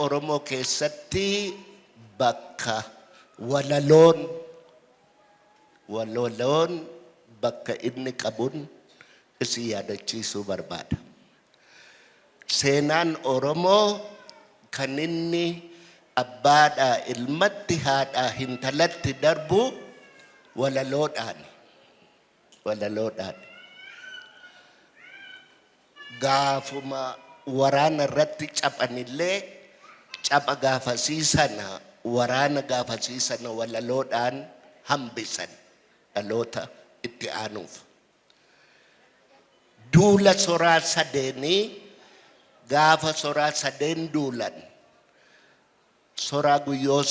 Oromoo keessatti bakka walaloon bakka inni qabun isi yaadachiisuu barbaada. Seenaan Oromoo kan inni abbaadhaa ilmatti haadhaa hintalatti darbu walaloodhaan. Gaafuma waraana irratti caphanillee capha gaafasiisana waraana gaafasiisana walaloodhaan hambisan dhaloota itti aanuuf. Duula soraa sadeenii gaafa soraa sadeen duulan soraa guyyoo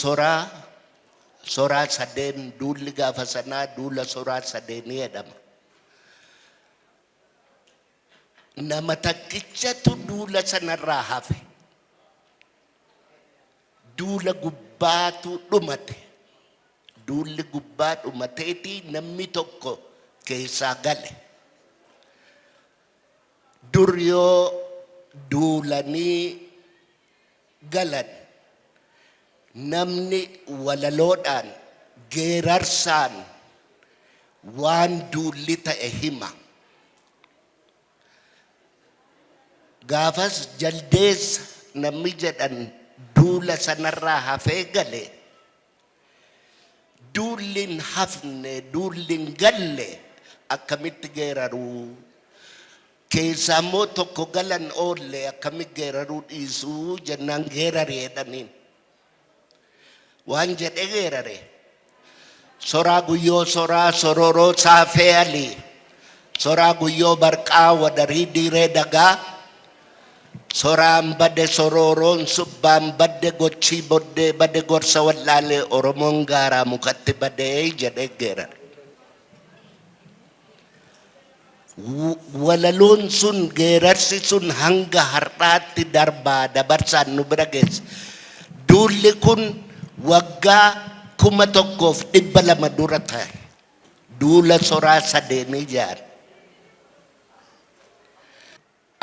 soraa sadeen duulli gaafa sanaa duula soraa sadeenii jedhama. Nama takkichatu duula sanarraa hafe. Duula gubbaatu dhumate. Duulli gubbaa dhumateeti namni tokko keessaa gale. Dur yoo duulanii galan namni walaloodhaan geerarsaan waan duulli ta'e hima. Gaafas jaldeessa namni jedhan duula sanarraa hafee gale. Duulliin hafne duulliin galle akkamitti geeraruu? Keessaa immoo tokko galan oolle akkamitti geeraruu dhiisuu jennaan geerare jedhaniin. Waan jedhe geerare. Soraa guyyoo soraa sororoo saafee alii. Soraa guyyoo barqaa wadarii diiree dagaa. Soraan bade sororoon subbaan bade gochii boddee bade gorsa wallaalee Oromoon gaaraa mukatti badee jedhe geerare. Walaloon sun geerarsi sun hanga har'aatti darbaa dabarsaan nu bira geesse. Duulli kun waggaa 1200 dura ta'e. Duula soraa sadeenii jaar.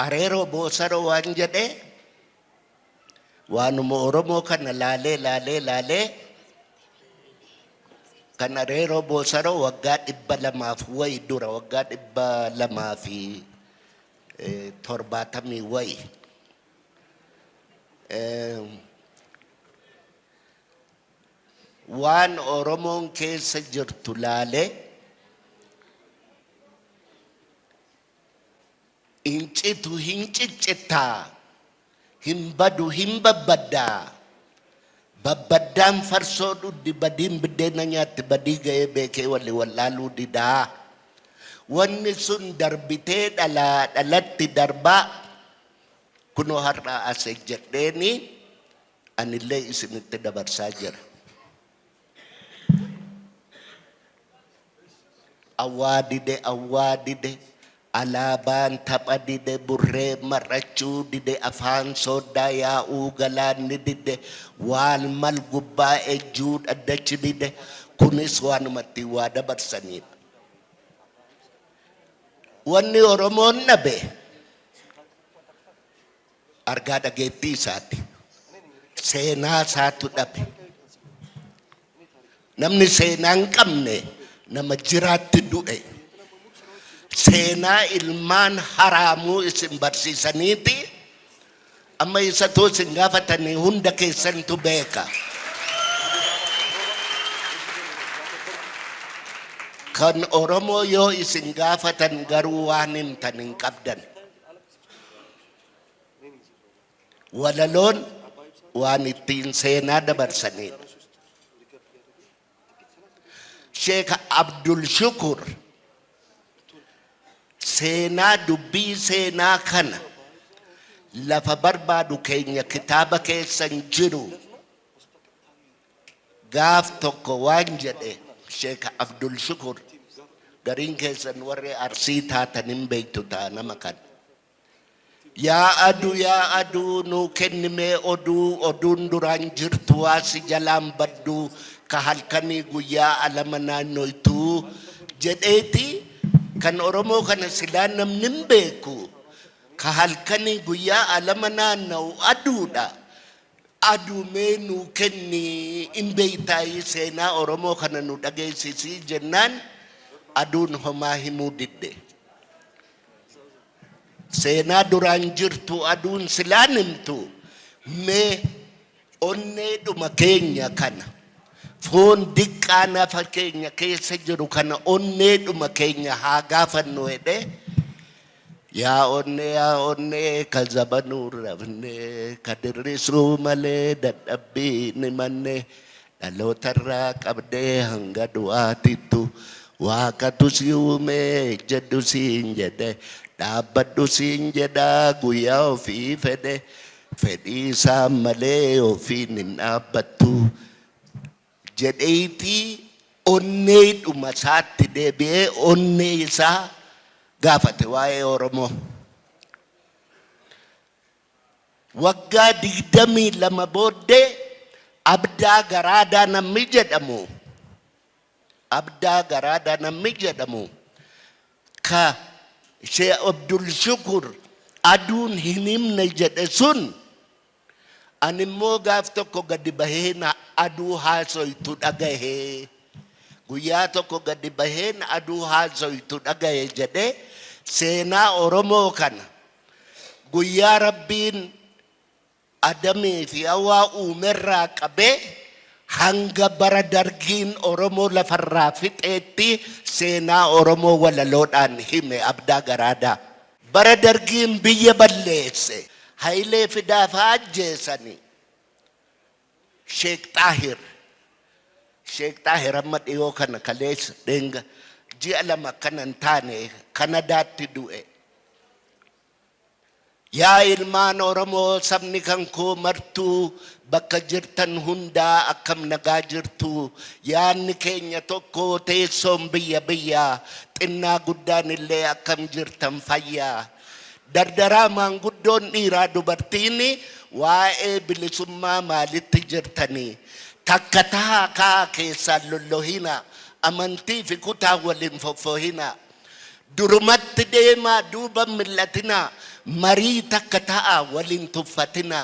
Areeroo boosaroo waan jedhe waanuma Oromoo kana laalee kan areeroo boosaroo waggaa 200 wayi dura waggaa 270 wayi. Waan Oromoon keessa jirtu laalee incitu hinciccitaa himbadu himbabbadaa babbaddaan farsoo dhuddi badiin biddeena nyaatti badii ga'ee beekee walli wallaaluu didaa. Wanni sun darbitee dhalatti darbaa kunoo har'aa as jedheeni anillee isinitti dabarsaa jira. Awwaa dide alaabaan tapha dide burree mar'achuu dide afaan sooddaa yaa'uu galaanni dide waan mal gubbaa ejjuu dhaddachi dide kunis waanumatti waa dabarsanidha. Wanni Oromoon dhabe argaa dhageettii isaati. Seenaa isaatu dhabe. Namni seenaa hin qabne nama jiraatti du'e. Seenaa ilmaan haraamuu isin barsiisaniiti amma isatu isin gaafatanii hunda keessantu beeka. Kan Oromoo yoo isin gaafatan garuu waan himtan hin qabdan. Walaloon waan ittiin seenaa dabarsanidha. Sheekh Abdul Shukur seenaa dubbii seenaa kana lafa barbaadu keenya kitaaba keessan jiru gaaf tokko waan jedhe Sheekh Abdul Shukur gariin keessan warri Arsii taatan hin beektu ta'a nama kan. Yaa aduu nuu kennimee oduun duraan jirtu waasi jalaan badduu ka halkanii guyyaa alama naannoytuu jedheeti. Kan Oromoo kana silaa namni hin beeku ka halkanii guyyaa alama naanna'u aduudha. Aduumee nuu kenni hin beeytaayi seenaa Oromoo kana nu dhageessisii jennaan aduun homaa himuu didde. Seenaa duraan jirtu aduun silaan himtu mee onneedhuma keenya kana foon diqqaa nafa keenya keessa jiru kana onneedhuma keenya haa gaafannu jedhe. Yaa onnee ka zabanuu rafne ka dirrisuu malee dadhabbii ni manne dhalootarraa qabdee hanga du'aatittu waaqatu si uumee jedhu siin jedhe dhaabbadhu siin jedhaa guyyaa ofii fedhe fedhii isaa malee ofiin hin dhaabbattu jedheetii onneedhuma isaatti deebi'ee onnee isaa gaafate waa'ee Oromoo. Waggaa 22 booddee Abdaa Garaadaa namni jedhamu Abdaa Garaadaa namni jedhamu ka Sheekh Abdul Shukur aduun hin himne jedhe sun ani immoo gaaf tokko gadi baheen aduu haasoytu dhagahee guyyaa tokko gadi baheen aduu haasoytu dhagahe jedhe seenaa Oromoo kana guyyaa Rabbiin Adamii fi Hawaa uumerraa qabee hanga bara Dargiin Oromoo lafarraa fixeetti seenaa Oromoo walaloodhaan hime Abdaa Garaadaa. Bara Dargiin biyya balleesse Hayilee Fidaafaa ajjeesanii Sheekh Xaahir amma dhiyoo kana kaleessa deenga ji'a lama kanan taane Kanadaatti du'e. Yaa ilmaan Oromoo sabni kan koo martuu bakka jirtan hundaa akkam nagaa jirtu yaanni keenya tokko teessoon biyya xinnaa guddaan illee akkam jirtan fayyaa. Dardaraa maanguddoon dhiiraa dubartiini waa'ee bilisummaa maalitti jirtanii takka tahaa kaa keessaan lollohina amantii fi kutaa waliin foffohina durumatti deemaa duuba millatina marii takka ta'a waliin tuffatina.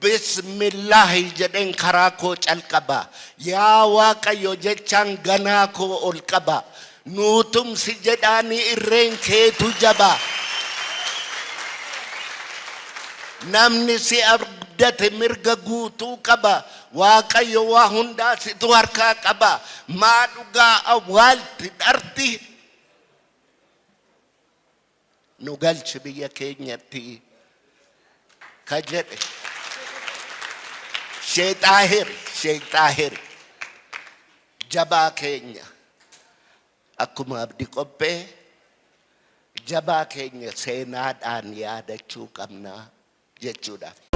Bismillahi jedhen karaa koo calqaba yaa Waaqayyo jechaan ganaa koo ol qaba nuutumsi jedhaani irreen keetu jaba namni si abdate mirga guutuu qaba Waaqayyo waa hundaa situ harkaa qaba maa dhugaa awwaalti dharti nu galchi biyya keenyatti ka jedhe Sheekh Xaahir jabaa keenya akkuma abdii qophee jabaa keenya seenaadhaan yaadachuu qabna jechuudhaaf.